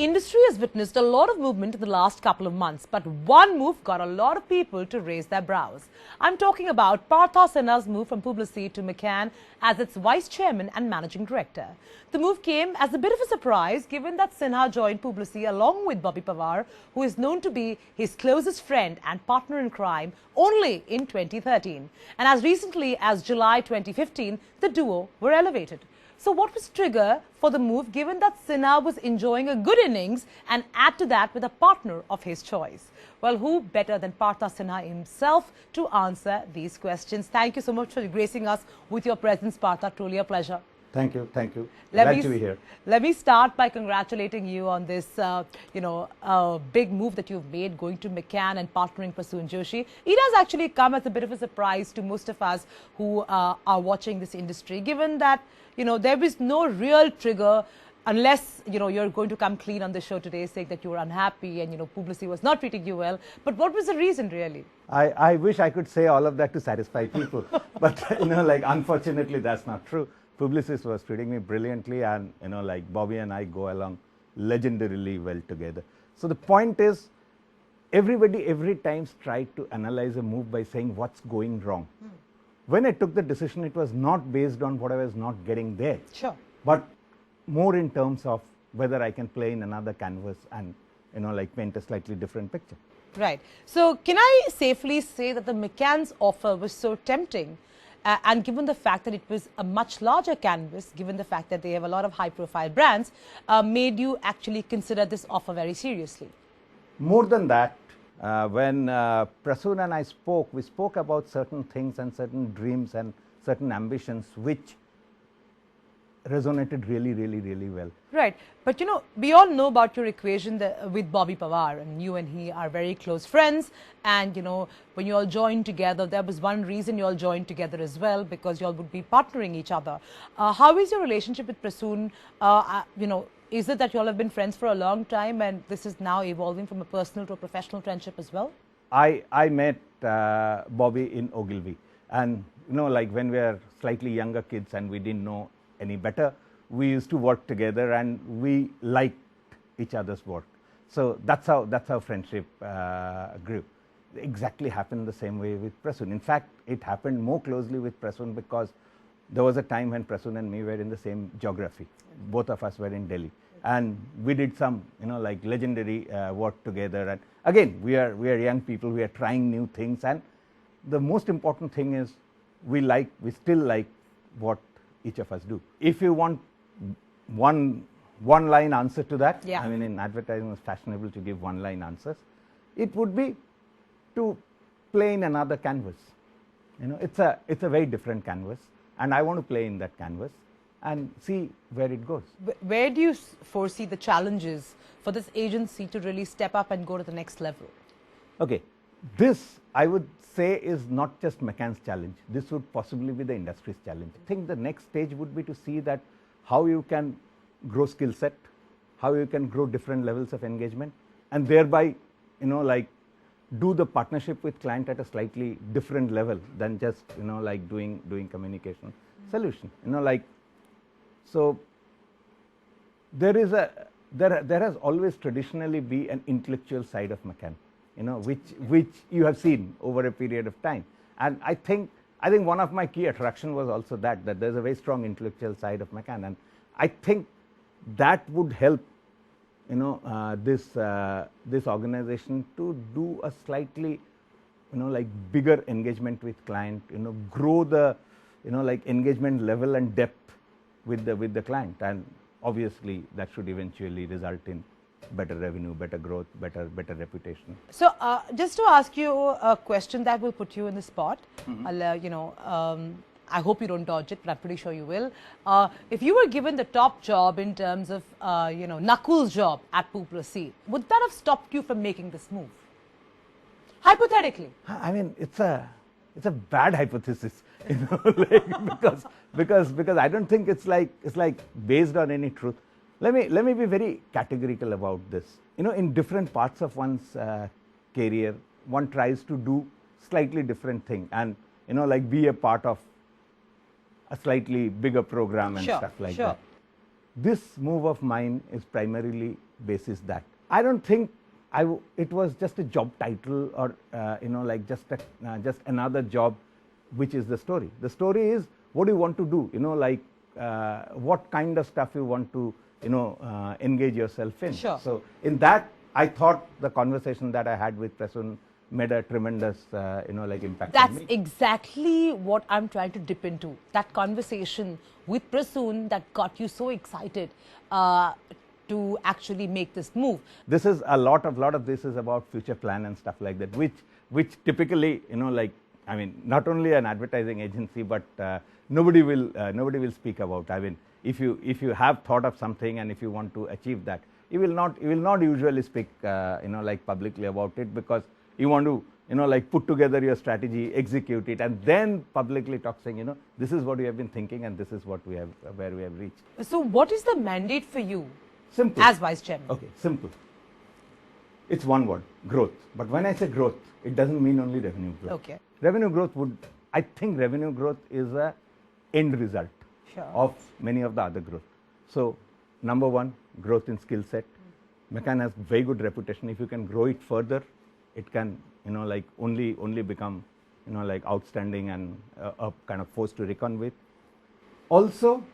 industry has witnessed a lot of movement in the last couple of months, but one move got a lot of people to raise their brows. I'm talking about Partha Sinha's move from Publicis to McCann as its vice chairman and managing director. The move came as a bit of a surprise given that Sinha joined Publicis along with Bobby Pawar, who is known to be his closest friend and partner in crime, only in 2013. And as recently as July 2015, the duo were elevated. So what was trigger for the move given that Sinha was enjoying a good innings and add to that with a partner of his choice? Well, who better than Partha Sinha himself to answer these questions? Thank you so much for gracing us with your presence, Partha. Truly a pleasure. Thank you. Thank you. Glad to be here. Let me start by congratulating you on this, big move that you've made going to McCann and partnering Prasoon Joshi. It has actually come as a bit of a surprise to most of us who are watching this industry, given that, there is no real trigger unless, you're going to come clean on the show today saying that you were unhappy and, Publicis was not treating you well. But what was the reason really? I wish I could say all of that to satisfy people. But, unfortunately, that's not true. Publicis was treating me brilliantly and, Bobby and I go along legendarily well together. So the point is, everybody every time tried to analyze a move by saying what's going wrong. When I took the decision, it was not based on what I was not getting there. Sure. But more in terms of whether I can play in another canvas and, paint a slightly different picture. Right. So can I safely say that the McCann's offer was so tempting? And given the fact that it was a much larger canvas, given the fact that they have a lot of high-profile brands, made you actually consider this offer very seriously? More than that, when Prasoon and I spoke, we spoke about certain things and certain dreams and certain ambitions which resonated really, really, really well. Right. But, we all know about your equation with Bobby Pawar, and you and he are very close friends. And, when you all joined together, there was one reason you all joined together as well, because you all would be partnering each other. How is your relationship with Prasoon? Is it that you all have been friends for a long time and this is now evolving from a personal to a professional friendship as well? I met Bobby in Ogilvy. And, when we were slightly younger kids and we didn't know any better, we used to work together and we liked each other's work. So that's how friendship grew. Exactly happened the same way with Prasoon. In fact, it happened more closely with Prasoon because there was a time when Prasoon and me were in the same geography. Both of us were in Delhi. And we did some, legendary work together. And again, we are young people, we are trying new things. And the most important thing is we still like what each of us do. If you want one line answer to that, yeah. In advertising it's fashionable to give one line answers. It would be to play in another canvas. It's a very different canvas and I want to play in that canvas and see where it goes. Where do you foresee the challenges for this agency to really step up and go to the next level? Okay, this I would say is not just McCann's challenge. This would possibly be the industry's challenge. I think the next stage would be to see that how you can grow skill set, how you can grow different levels of engagement, and thereby, do the partnership with client at a slightly different level than just, doing communication solution. So there has always traditionally been an intellectual side of McCann, which you have seen over a period of time. And I think one of my key attraction was also that there's a very strong intellectual side of McCann, and I think that would help, this organization to do a slightly, bigger engagement with client, grow the, engagement level and depth with the client, and obviously that should eventually result in better revenue, better growth, better reputation. So just to ask you a question that will put you in the spot, I hope you don't dodge it, but I'm pretty sure you will. If you were given the top job in terms of, Nakul's job at Publicis, would that have stopped you from making this move? Hypothetically. It's a bad hypothesis, because I don't think it's like based on any truth. Let me be very categorical about this. In different parts of one's career, one tries to do slightly different thing and, be a part of a slightly bigger program and stuff like that. This move of mine is primarily basis that. I don't think it was just a job title or like just another job, which is the story. The story is what do you want to do, like what kind of stuff you want to engage yourself in. Sure. So in that, I thought the conversation that I had with Prasoon made a tremendous like impact on me. That's exactly what I'm trying to dip into. That conversation with Prasoon that got you so excited to actually make this move. This is a lot of this is about future plan and stuff like that, which typically like, I mean, not only an advertising agency, but nobody will speak about. I mean, if you have thought of something and if you want to achieve that, you will not usually speak like publicly about it, because you want to like put together your strategy, execute it, and then publicly talk saying this is what we have been thinking and this is what we have where we have reached. So what is the mandate for you? Simple. As Vice Chairman. Okay, simple. It's one word, growth. But when I say growth, it doesn't mean only revenue growth. Okay. Revenue growth I think revenue growth is a end result of many of the other growth. So number one, growth in skill set. McCann has very good reputation. If you can grow it further, it can like only become like outstanding and a kind of force to reckon with. Also,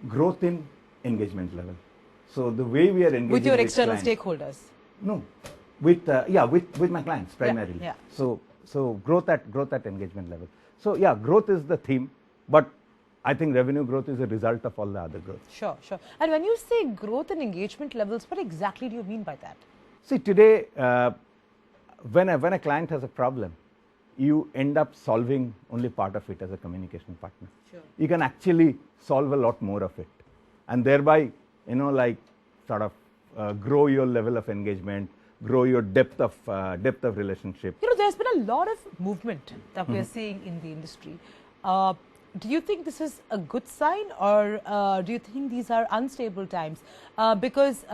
growth in engagement level. So the way we are engaging with your external clients, stakeholders. No, with my clients primarily. Yeah. So growth at engagement level. So yeah, growth is the theme, but I think revenue growth is a result of all the other growth. Sure. And when you say growth and engagement levels, what exactly do you mean by that? See, today, when a client has a problem, you end up solving only part of it as a communication partner. Sure. You can actually solve a lot more of it, and thereby, like sort of grow your level of engagement, grow your depth of relationship. There's been a lot of movement that we are seeing in the industry. Do you think this is a good sign, or do you think these are unstable times? Because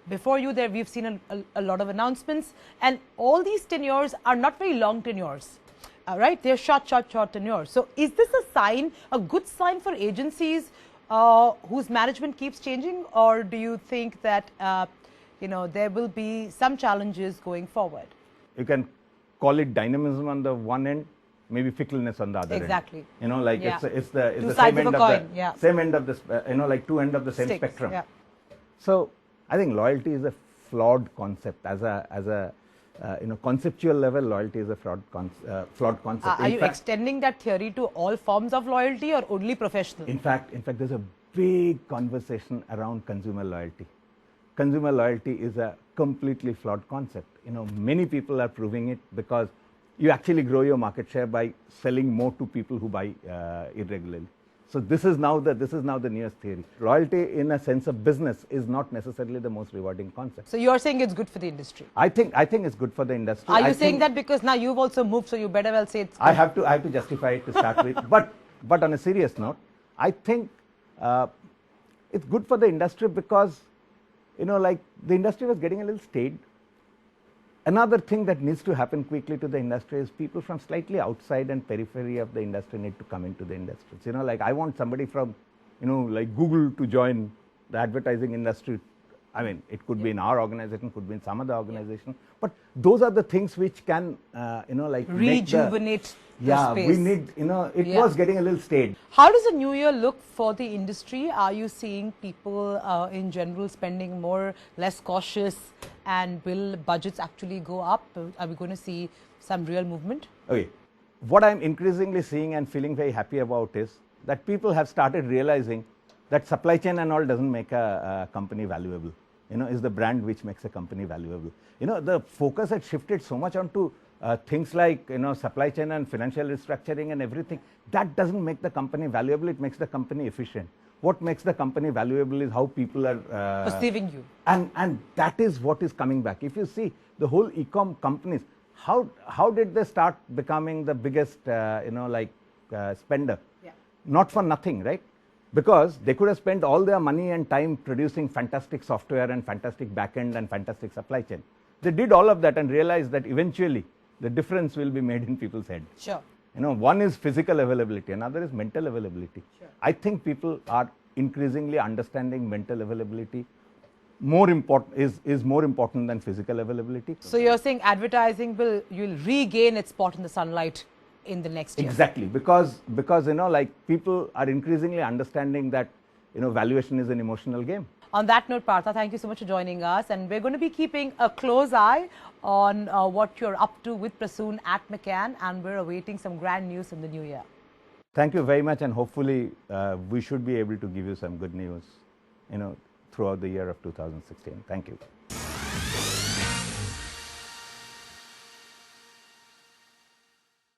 before you there, we've seen a lot of announcements, and all these tenures are not very long tenures, right? They're short tenures. So is this a good sign for agencies whose management keeps changing, or do you think that there will be some challenges going forward? You can call it dynamism on the one end, maybe fickleness on the other end. Exactly. Like Yeah. it's the Two same sides of end a of coin. the Yeah. same end of this like two ends of the same Sticks. spectrum. Yeah. So I think loyalty is a flawed concept. As a conceptual level, loyalty is a flawed concept. Are you extending that theory to all forms of loyalty or only professional? In fact, there's a big conversation around consumer loyalty. Consumer loyalty is a completely flawed concept. Many people are proving it, because you actually grow your market share by selling more to people who buy irregularly. So this is now the newest theory. Loyalty, in a sense of business, is not necessarily the most rewarding concept. So you are saying it's good for the industry? I think it's good for the industry. Are you saying that because now you've also moved, so you better well say it's good? I have to justify it to start with. But on a serious note, I think it's good for the industry because like the industry was getting a little staid. Another thing that needs to happen quickly to the industry is people from slightly outside and periphery of the industry need to come into the industry. Like I want somebody from, like Google to join the advertising industry. I mean, it could be in our organization, could be in some other organization, but those are the things which can, like rejuvenate the space. We need, it was getting a little staid. How does the new year look for the industry? Are you seeing people in general spending more, less cautious, and will budgets actually go up? Are we going to see some real movement? Okay. What I'm increasingly seeing and feeling very happy about is that people have started realizing that supply chain and all doesn't make a company valuable. Is the brand which makes a company valuable. The focus had shifted so much onto things like, supply chain and financial restructuring and everything. That doesn't make the company valuable, it makes the company efficient. What makes the company valuable is how people are perceiving you. And that is what is coming back. If you see the whole e-com companies, how did they start becoming the biggest, spender? Yeah. Not for nothing, right? Because they could have spent all their money and time producing fantastic software and fantastic backend and fantastic supply chain. They did all of that and realized that eventually the difference will be made in people's heads. Sure. One is physical availability, another is mental availability. Sure. I think people are increasingly understanding mental availability more important is more important than physical availability. So you're saying advertising you'll regain its spot in the sunlight in the next year? Exactly, because like people are increasingly understanding that valuation is an emotional game. On that note, Partha, thank you so much for joining us, and we're going to be keeping a close eye on what you're up to with Prasoon at McCann, and we're awaiting some grand news in the new year. Thank you very much, and hopefully we should be able to give you some good news throughout the year of 2016. Thank you.